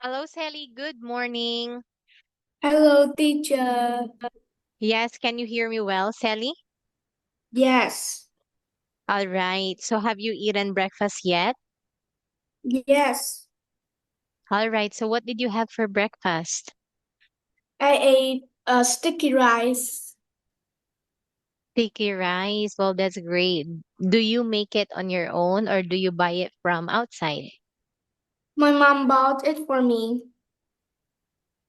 Hello, Sally. Good morning. Hello, teacher. Yes, can you hear me well, Sally? Yes, All right. So, have you eaten breakfast yet? yes. All right. So, what did you have for breakfast? I ate sticky rice. Sticky rice. Well, that's great. Do you make it on your own or do you buy it from outside? My mom bought it for me.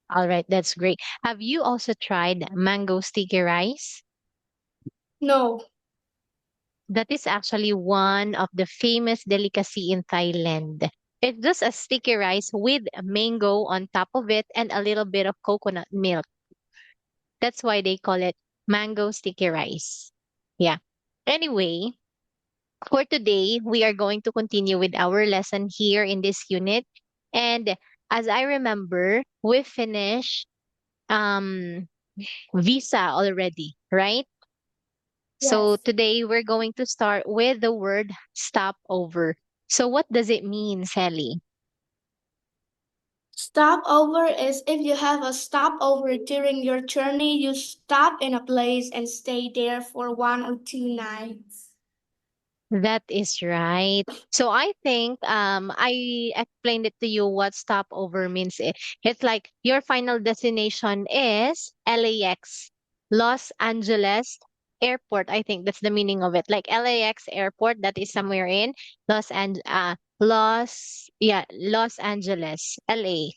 All right. That's great. Have you also tried mango sticky rice? No, That is actually one of the famous delicacy in Thailand. It's just a sticky rice with mango on top of it and a little bit of coconut milk. That's why they call it mango sticky rice. Yeah. Anyway, for today, we are going to continue with our lesson here in this unit. And as I remember, we finished um visa already, right? So yes. today we're going to start with the word stopover. So what does it mean, Sally? Stopover is if you have a stopover during your journey, you stop in a place and stay there for 1 or 2 nights. That is right. So I think I explained it to you what stopover means. It's like your final destination is LAX, Los Angeles Airport. I think that's the meaning of it. Like LAX Airport, that is somewhere in Los Angeles, LA.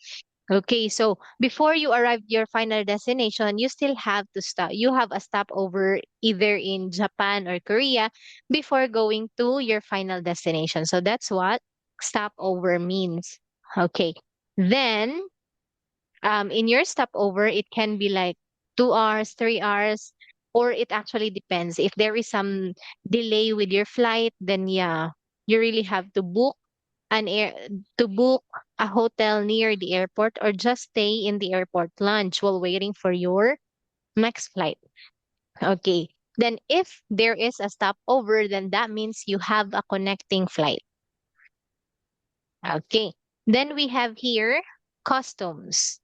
Okay, so before you arrive at your final destination, you still have to stop. You have a stopover either in Japan or Korea before going to your final destination. So that's what stopover means. Okay. Then, in your stopover, it can be like 2 hours, 3 hours, or it actually depends. If there is some delay with your flight, then yeah, you really have to an air book a hotel near the airport or just stay in the airport lounge while waiting for your next flight. Okay. Then if there is a stopover, then that means you have a connecting flight. Okay. Then we have here customs.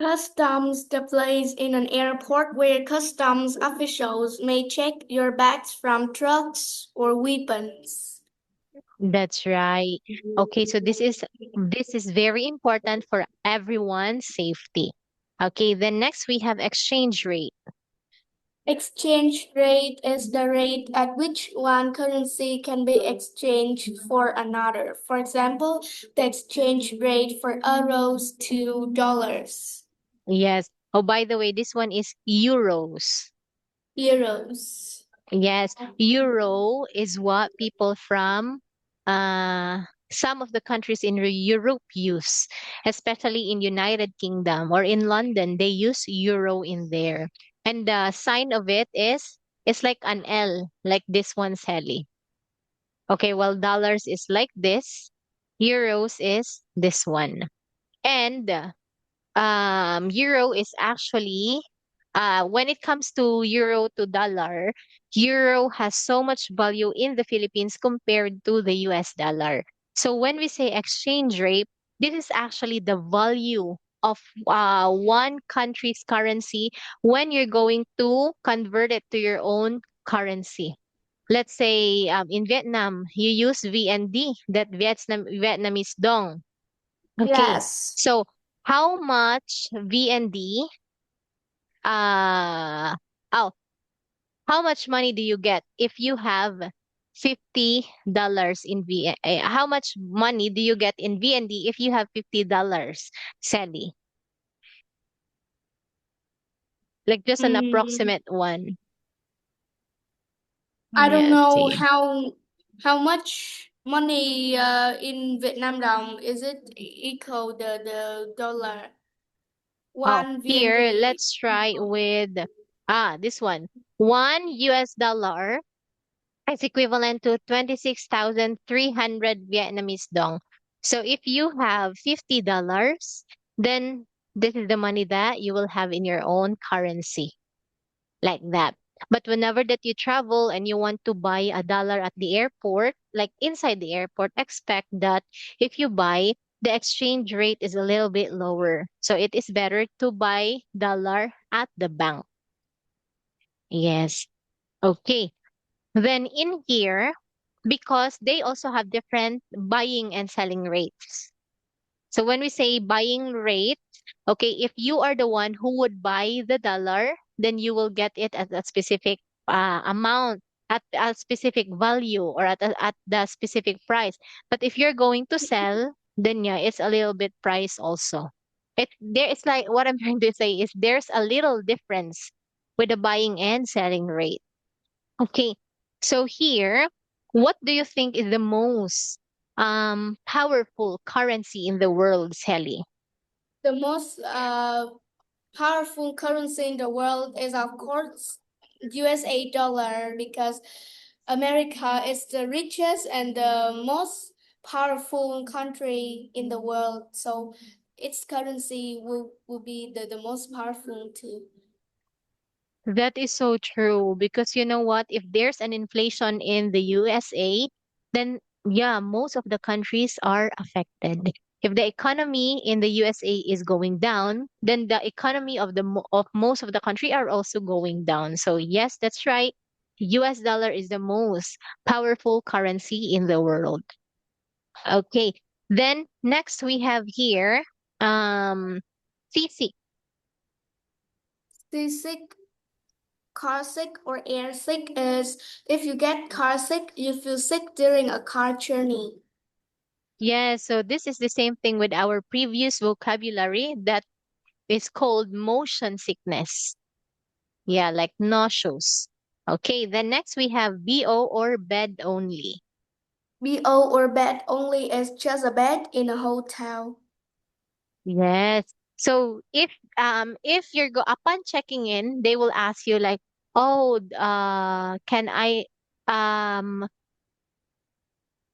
Customs, the place in an airport where customs officials may check your bags from trucks or weapons. That's right. Okay, so this is very important for everyone's safety. Okay, then next we have exchange rate. Exchange rate is the rate at which one currency can be exchanged for another. For example, the exchange rate for euros to dollars, Yes. Oh, by the way, this one is euros. euros. Yes, euro is what people from some of the countries in Europe use, especially in United Kingdom or in London, they use euro in there. And the sign of it is it's like an L, like this one, Sally. Okay, well, dollars is like this, euros is this one. And euro is actually when it comes to euro to dollar, euro has so much value in the Philippines compared to the US dollar. So when we say exchange rate, this is actually the value of one country's currency when you're going to convert it to your own currency. Let's say in Vietnam, you use VND, that Vietnamese dong. Okay. Yes. So how much VND uh oh, how much money do you get if you have $50 in how much money do you get in VND if you have $50, Sally? Like just an Mm, approximate one. I don't Let's know see. how much money in Vietnam đồng is it equal the dollar Oh, one here VND. let's try with this one. $1 is equivalent to 26,300 Vietnamese dong. So if you have $50, then this is the money that you will have in your own currency, like that. But whenever that you travel and you want to buy a dollar at the airport, like inside the airport, expect that if you buy the exchange rate is a little bit lower. So it is better to buy dollar at the bank. Yes. Okay. Then in here, because they also have different buying and selling rates. So when we say buying rate, okay, if you are the one who would buy the dollar, then you will get it at a specific amount, at a specific value, or at the specific price. But if you're going to sell, then yeah, it's a little bit price also. It's like what I'm trying to say is there's a little difference with the buying and selling rate. Okay. So here, what do you think is the most powerful currency in the world, Sally? The most powerful currency in the world is, of course, USA dollar, because America is the richest and the most powerful country in the world. So its currency will be the most powerful too. That is so true because you know what? If there's an inflation in the USA, then yeah, most of the countries are affected. If the economy in the USA is going down, then the economy of of most of the country are also going down. So yes, that's right. US dollar is the most powerful currency in the world. Okay. Then next we have here CC. Seasick, car sick or air sick is if you get car sick, you feel sick during a car journey. Yeah, so this is the same thing with our previous vocabulary that is called motion sickness. Yeah, like nauseous. Okay, then next we have BO or bed only. BO or bed only is just a bed in a hotel. Yes. So if you're upon checking in, they will ask you like, "Oh, can I um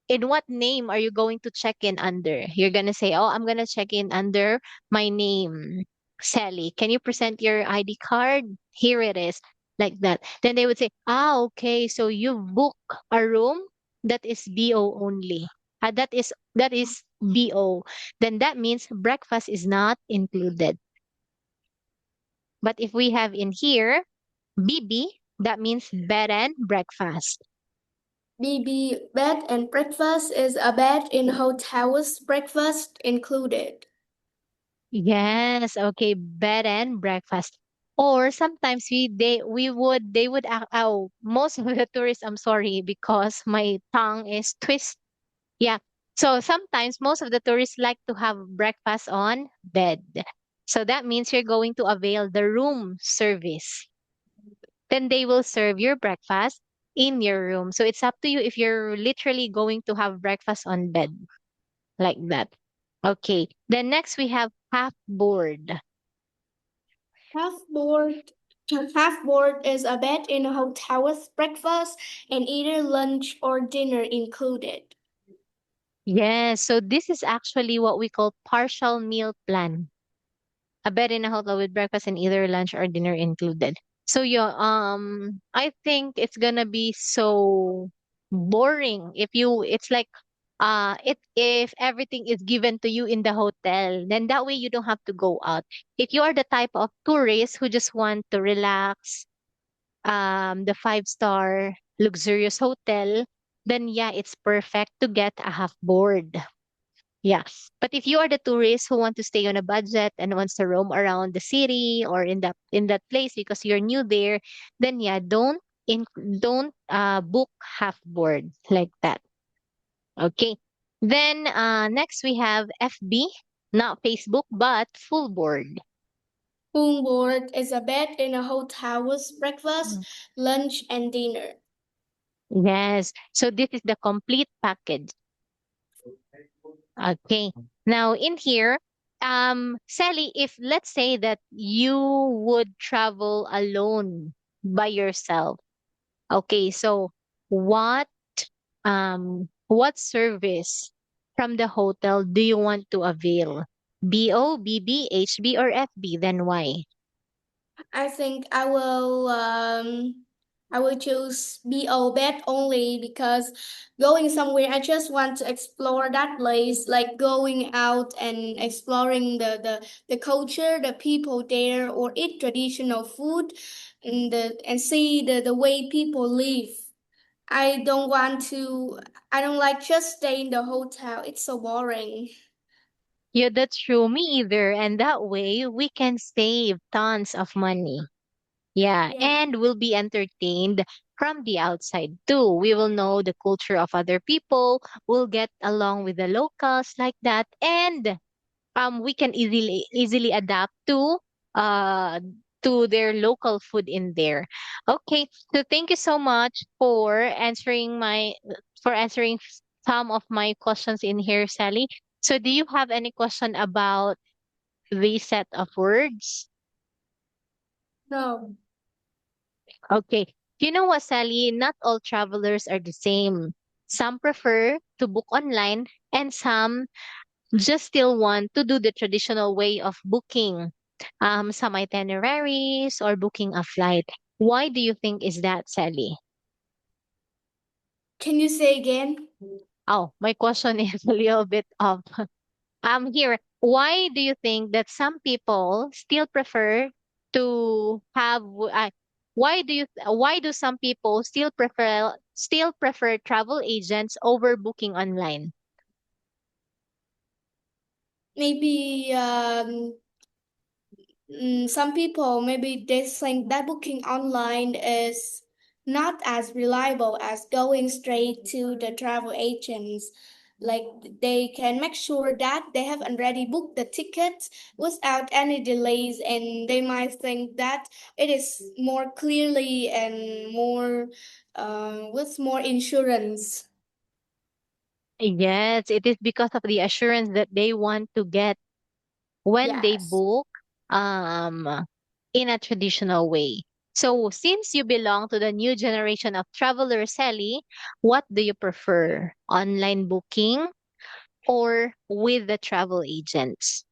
in what name are you going to check in under?" You're gonna say, "Oh, I'm gonna check in under my name, Sally. Can you present your ID card? Here it is." Like that. Then they would say, "Ah, okay. So you book a room that is BO only. That is BO. Then that means breakfast is not included. But if we have in here BB, that means bed and breakfast." BB, bed and breakfast, is a bed in hotels, breakfast included. Yes, okay, bed and breakfast. Or sometimes they would oh, most of the tourists, I'm sorry because my tongue is twist. Yeah. So sometimes most of the tourists like to have breakfast on bed. So that means you're going to avail the room service. Then they will serve your breakfast in your room. So it's up to you if you're literally going to have breakfast on bed like that. Okay. Then next we have half board. Half board. Half board is a bed in a hotel with breakfast and either lunch or dinner included. Yes, so this is actually what we call partial meal plan. A bed in a hotel with breakfast and either lunch or dinner included. So yeah, I think it's gonna be so boring if you it's like if everything is given to you in the hotel, then that way you don't have to go out. If you are the type of tourist who just want to relax, the 5-star luxurious hotel, then yeah, it's perfect to get a half board. Yeah. But if you are the tourist who want to stay on a budget and wants to roam around the city or in that place because you're new there, then yeah, in don't book half board like that. Okay. Then next we have FB, not Facebook, but full board. Full board is a bed in a hotel with breakfast, Mm. lunch, and dinner. Yes. So this is the complete package. Okay. Now in here, Sally, if let's say that you would travel alone by yourself, okay, so what what service from the hotel do you want to avail? BO, BB, HB, or FB? Then why? I think I will I will choose BO bet only because going somewhere, I just want to explore that place, like going out and exploring the culture, the people there, or eat traditional food, and see the way people live. I don't want to. I don't like just stay in the hotel. It's so boring. Yeah, that's true. Me either. And that way we can save tons of money. Yeah, Yeah. and we'll be entertained from the outside too. We will know the culture of other people. We'll get along with the locals like that, and we can easily adapt uh to their local food in there. Okay, so thank you so much for answering some of my questions in here, Sally. So do you have any question about the set of words? No. Okay. You know what, Sally? Not all travelers are the same. Some prefer to book online, and some just still want to do the traditional way of booking some itineraries or booking a flight. Why do you think is that, Sally? Can you say again? Oh, my question is a little bit of here. Why do you think that some people still prefer to have why do some people still prefer travel agents over booking online? Maybe some people maybe they think that booking online is not as reliable as going straight to the travel agents. Like they can make sure that they have already booked the tickets without any delays, and they might think that it is more clearly and more with more insurance. Yes, it is because of the assurance that they want to get when they Yes. book um in a traditional way. So since you belong to the new generation of travelers, Sally, what do you prefer? Online booking or with the travel agents?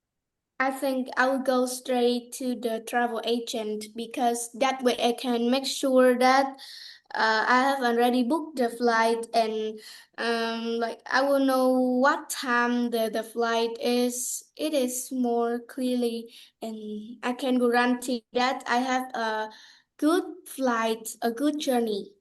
I think I will go straight to the travel agent because that way I can make sure that I have already booked the flight, and like I will know what time the flight is. It is more clearly, and I can guarantee that I have a good flight, a good journey.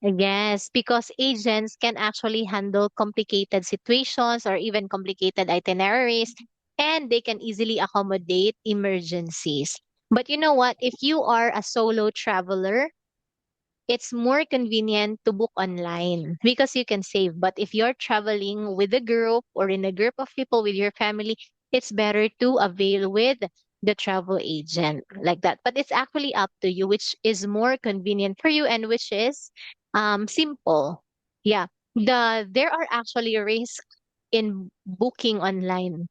Yes, because agents can actually handle complicated situations or even complicated itineraries, and they can easily accommodate emergencies. But you know what? If you are a solo traveler, it's more convenient to book online because you can save. But if you're traveling with a group or in a group of people with your family, it's better to avail with the travel agent like that. But it's actually up to you which is more convenient for you and which is simple. Yeah. There are actually risks in booking online.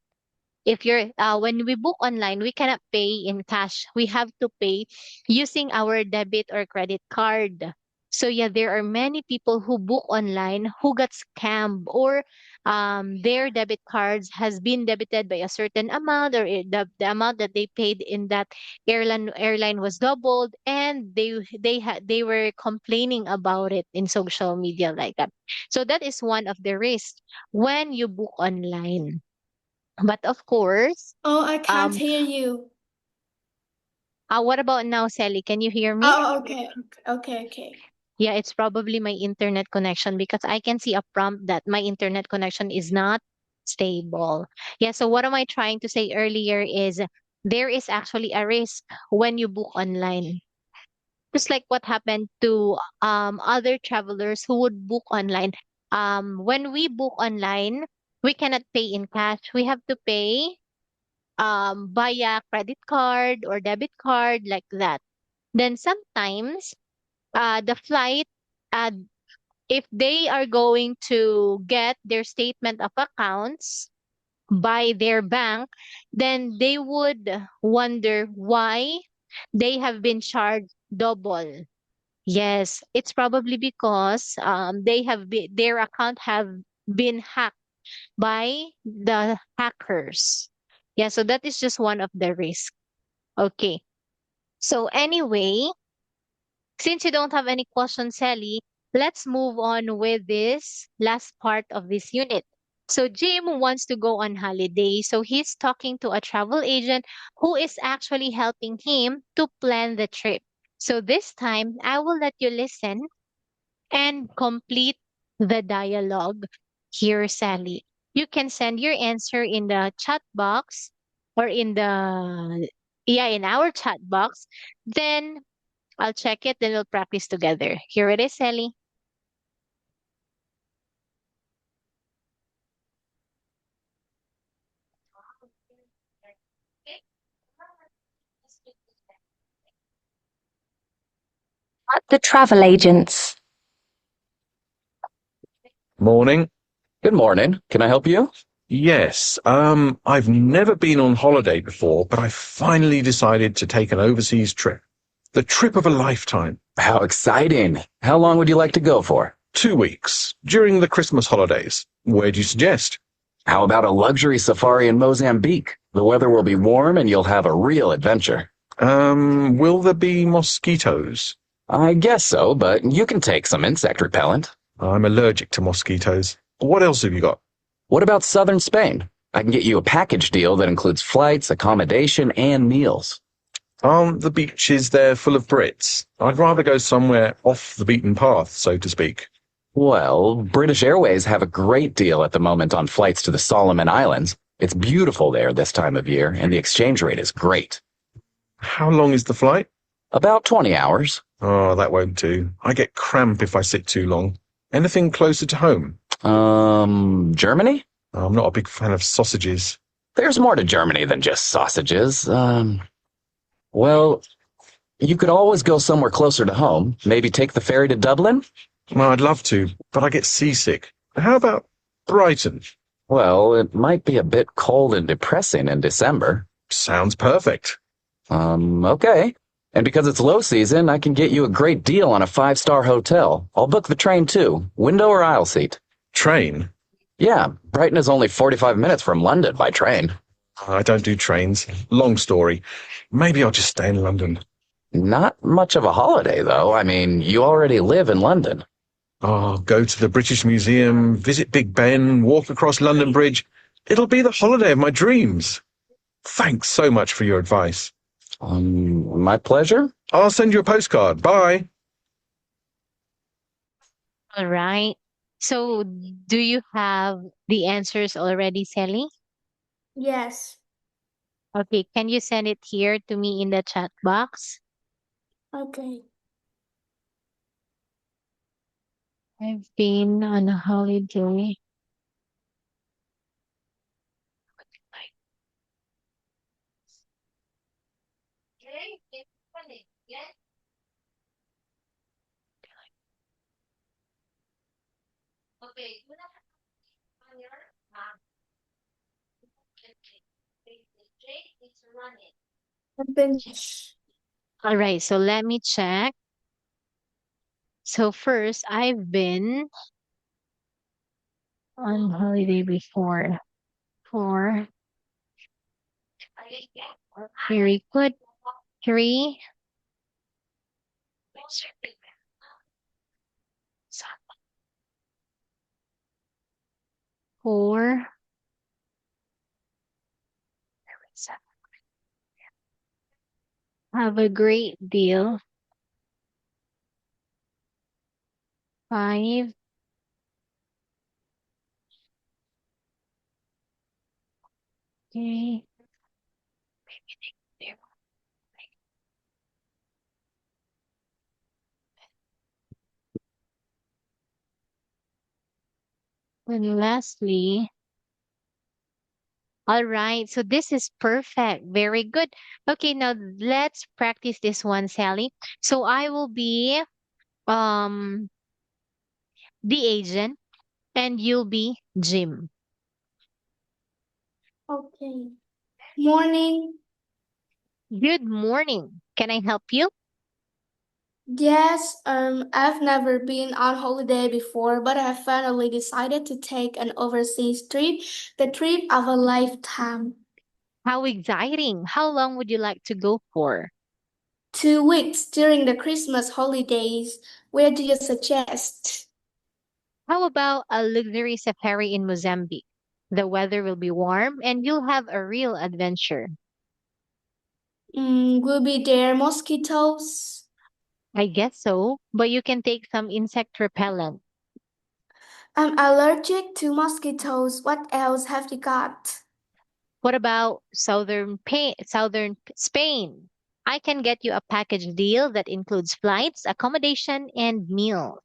If you're when we book online, we cannot pay in cash. We have to pay using our debit or credit card. So yeah, there are many people who book online who got scammed, or their debit cards has been debited by a certain amount, or the amount that they paid in that airline was doubled, and they were complaining about it in social media like that. So that is one of the risks when you book online. But of course, Oh, I can't um, hear you. what about now, Sally? Can you hear me? Oh, okay, okay, okay. Yeah, it's probably my internet connection because I can see a prompt that my internet connection is not stable. Yeah, so what am I trying to say earlier is there is actually a risk when you book online. Just like what happened to other travelers who would book online. When we book online, we cannot pay in cash. We have to pay via credit card or debit card like that. Then sometimes the flight, uh, if they are going to get their statement of accounts by their bank, then they would wonder why they have been charged double. Yes, it's probably because their account have been hacked by the hackers. Yeah, so that is just one of the risks. Okay. So anyway, Since you don't have any questions, Sally, let's move on with this last part of this unit. So Jim wants to go on holiday. So he's talking to a travel agent who is actually helping him to plan the trip. So this time, I will let you listen and complete the dialogue. Here, Sally. You can send your answer in the chat box or in our chat box. Then I'll check it, then we'll practice together. Here it is, Sally. The travel agents. Morning. Good morning. Can I help you? Yes, I've never been on holiday before, but I finally decided to take an overseas trip. The trip of a lifetime. How exciting. How long would you like to go for? 2 weeks, during the Christmas holidays. Where do you suggest? How about a luxury safari in Mozambique? The weather will be warm and you'll have a real adventure. Will there be mosquitoes? I guess so, but you can take some insect repellent. I'm allergic to mosquitoes. What else have you got? What about southern Spain? I can get you a package deal that includes flights, accommodation, and meals. Aren't the beaches there full of Brits? I'd rather go somewhere off the beaten path, so to speak. Well, British Airways have a great deal at the moment on flights to the Solomon Islands. It's beautiful there this time of year, and the exchange rate is great. How long is the flight? About 20 hours. Oh, that won't do. I get cramp if I sit too long. Anything closer to home? Germany? I'm not a big fan of sausages. There's more to Germany than just sausages. Well, you could always go somewhere closer to home. Maybe take the ferry to Dublin? Well, I'd love to, but I get seasick. How about Brighton? Well, it might be a bit cold and depressing in December. Sounds perfect. Okay. And because it's low season, I can get you a great deal on a 5-star hotel. I'll book the train too, window or aisle seat. Train? Yeah, Brighton is only 45 minutes from London by train. I don't do trains. Long story. Maybe I'll just stay in London. Not much of a holiday, though. I mean, you already live in London. Oh, go to the British Museum, visit Big Ben, walk across London Bridge. It'll be the holiday of my dreams. Thanks so much for your advice. My pleasure. I'll send you a postcard. Bye. All right. So do you have the answers already, Sally? Yes. Okay, can you send it here to me in the chat box? Okay. I've been on a holiday. I've been. All right, so let me check. So first, I've been on holiday before. For very good. 3, 4, 7. Have a great deal. 5. Okay. And lastly, all right, so this is perfect. Very good. Okay, now let's practice this one, Sally. So I will be um the agent and you'll be Jim. Okay. Morning. Good morning. Can I help you? Yes, I've never been on holiday before, but I finally decided to take an overseas trip, the trip of a lifetime. How exciting. How long would you like to go for? 2 weeks during the Christmas holidays. Where do you suggest? How about a luxury safari in Mozambique? The weather will be warm and you'll have a real adventure. Will be there mosquitoes? I guess so, but you can take some insect repellent. I'm allergic to mosquitoes. What else have you got? What about southern Spain? I can get you a package deal that includes flights, accommodation, and meals.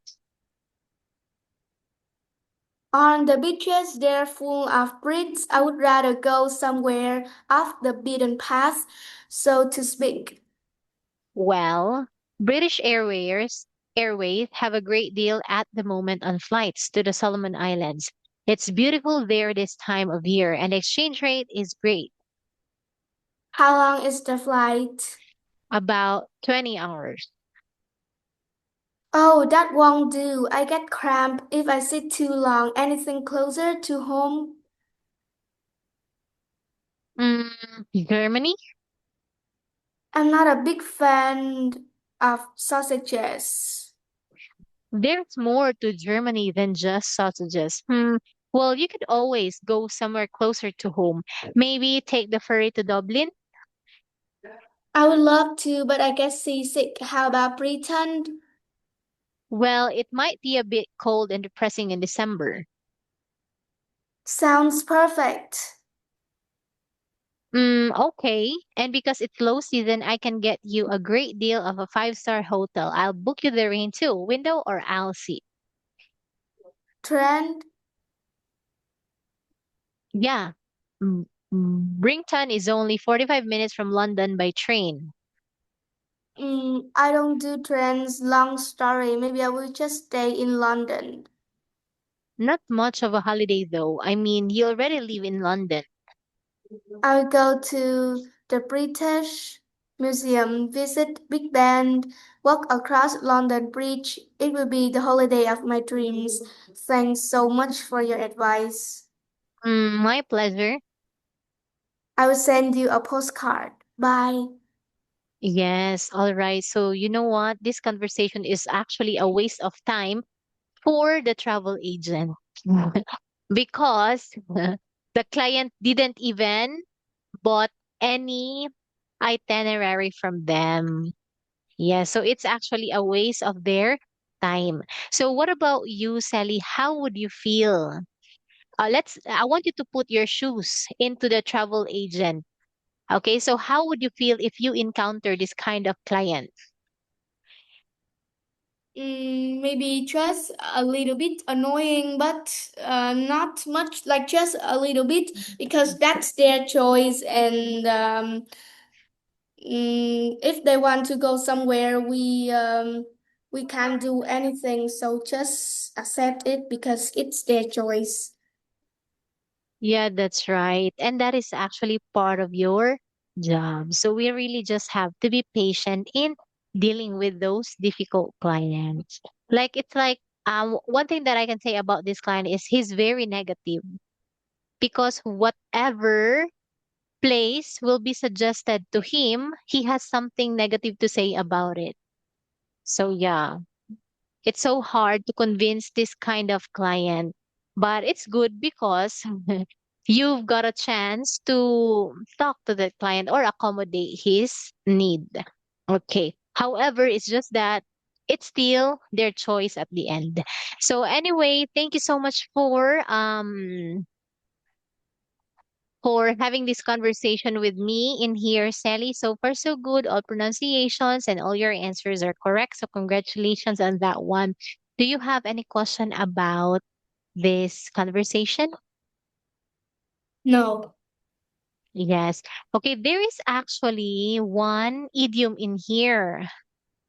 On the beaches, they're full of Brits. I would rather go somewhere off the beaten path, so to speak. Well, British Airways have a great deal at the moment on flights to the Solomon Islands. It's beautiful there this time of year, and the exchange rate is great, How long is the flight? about 20 hours. Oh, that won't do. I get cramp if I sit too long. Anything closer to home? Mm, Germany? I'm not a big fan of sausages. There's more to Germany than just sausages. Well, you could always go somewhere closer to home. Maybe take the ferry to Dublin. I would love to, but I get seasick. How about Britain? Well, it might be a bit cold and depressing in December. Sounds perfect. Okay. And because it's low season, I can get you a great deal of a five-star hotel. I'll book you the rain too, window or aisle seat. Trend? Yeah. Brington is only 45 minutes from London by train. I don't do trends. Long story. Maybe I will just stay in London. Not much of a holiday though. I mean, you already live in London. I'll go to the British Museum, visit Big Ben, walk across London Bridge. It will be the holiday of my dreams. Thanks so much for your advice. My pleasure. I will send you a postcard. Bye. Yes, all right. So, you know what? This conversation is actually a waste of time for the travel agent because the client didn't even bought any itinerary from them. Yeah, so it's actually a waste of their time. So, what about you, Sally? How would you feel? I want you to put your shoes into the travel agent. Okay, so how would you feel if you encounter this kind of client? Maybe just a little bit annoying, but not much, like just a little bit, because that's their choice. And if they want to go somewhere, we can't do anything. So just accept it because it's their choice. Yeah, that's right. And that is actually part of your job. So we really just have to be patient in dealing with those difficult clients. It's like one thing that I can say about this client is he's very negative because whatever place will be suggested to him, he has something negative to say about it. So yeah, it's so hard to convince this kind of client, but it's good because you've got a chance to talk to the client or accommodate his need. Okay. However, it's just that it's still their choice at the end. So anyway, thank you so much for having this conversation with me in here, Sally. So far, so good. All pronunciations and all your answers are correct. So congratulations on that one. Do you have any question about this conversation? No. Yes. Okay, there is actually one idiom in here,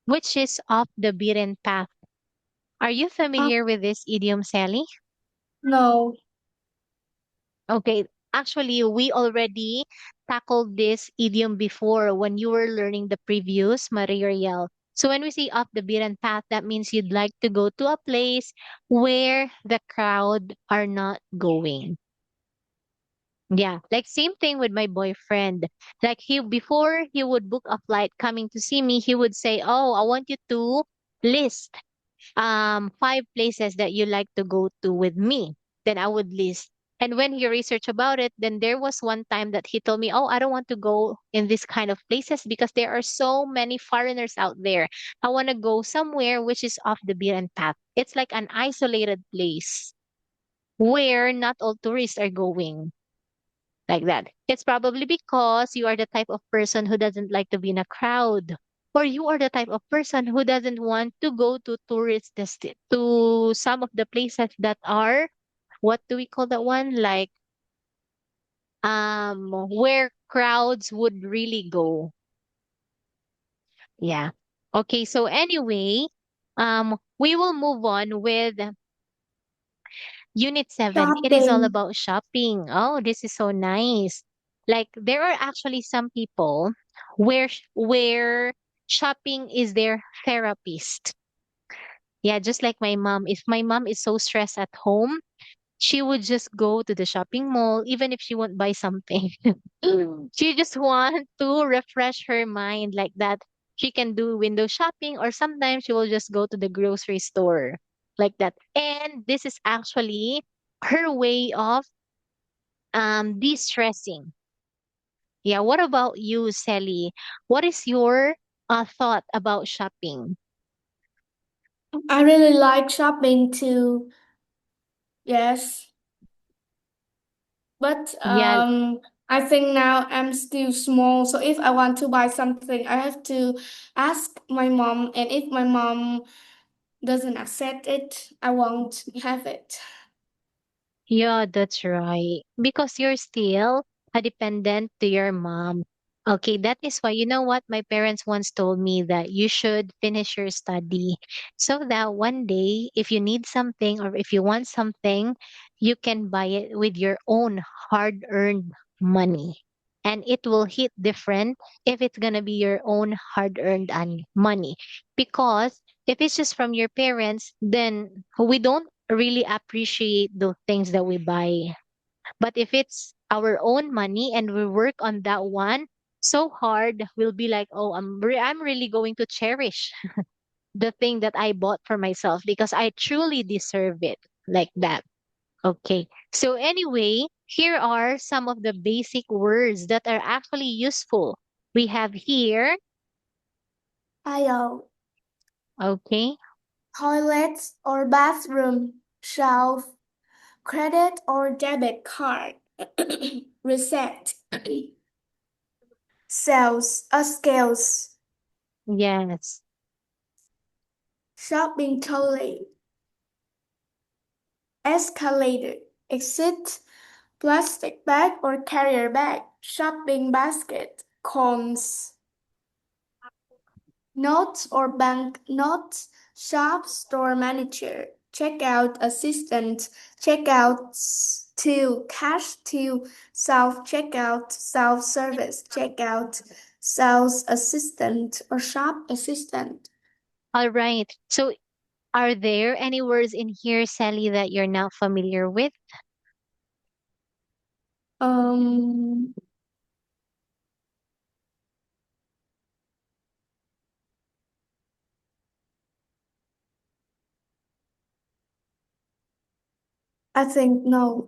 which is off the beaten path. Are you Uh, familiar with this idiom, Sally? no. Okay, actually, we already tackled this idiom before when you were learning the previous material. So when we say off the beaten path, that means you'd like to go to a place where the crowd are not going. Yeah, like same thing with my boyfriend. Like he before he would book a flight coming to see me, he would say, "Oh, I want you to list five places that you like to go to with me." Then I would list. And when he researched about it, then there was one time that he told me, "Oh, I don't want to go in this kind of places because there are so many foreigners out there. I want to go somewhere which is off the beaten path. It's like an isolated place where not all tourists are going." Like that. It's probably because you are the type of person who doesn't like to be in a crowd. Or you are the type of person who doesn't want to go to to some of the places that are, what do we call that one? Like where crowds would really go. Yeah. Okay, so anyway, we will move on with Unit 7. It is all Shopping. about shopping. Oh, this is so nice. Like there are actually some people where shopping is their therapist. Yeah, just like my mom. If my mom is so stressed at home, she would just go to the shopping mall even if she won't buy something. She just want to refresh her mind like that. She can do window shopping or sometimes she will just go to the grocery store like that. And this is actually her way of de-stressing. Yeah, what about you, Sally? What is your thought about shopping? I really like shopping too. Yes. But Yeah, I think now I'm still small, so if I want to buy something, I have to ask my mom, and if my mom doesn't accept it, I won't have it. yeah, that's right. Because you're still a dependent to your mom. Okay, that is why, you know what? My parents once told me that you should finish your study so that one day, if you need something or if you want something, you can buy it with your own hard-earned money. And it will hit different if it's gonna be your own hard-earned money. Because if it's just from your parents, then we don't really appreciate the things that we buy. But if it's our own money and we work on that one so hard, we'll be like, oh, I'm really going to cherish the thing that I bought for myself because I truly deserve it like that. Okay. So anyway, here are some of the basic words that are actually useful. We have here, Aisle, okay, toilets or bathroom, shelf, credit or debit card, reset, sales, scales, yes. shopping trolley, escalator, exit, plastic bag or carrier bag, shopping basket, cones, notes or bank notes, shop store manager, checkout assistant, checkouts to cash to self checkout, self service checkout, sales assistant or shop assistant. All right. So are there any words in here, Sally, that you're not familiar with? Um, I think no.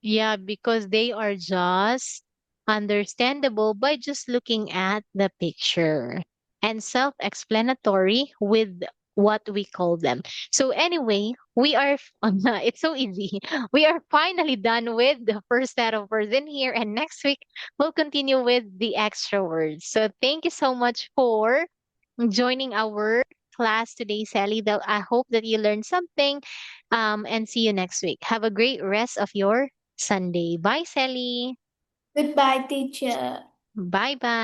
Yeah, because they are just understandable by just looking at the picture and self-explanatory with what we call them. So anyway, we are it's so easy. We are finally done with the first set of words in here and next week we'll continue with the extra words. So thank you so much for joining our class today, Sally. That I hope that you learned something. And see you next week. Have a great rest of your Sunday. Bye, Sally. Goodbye, teacher. Bye bye.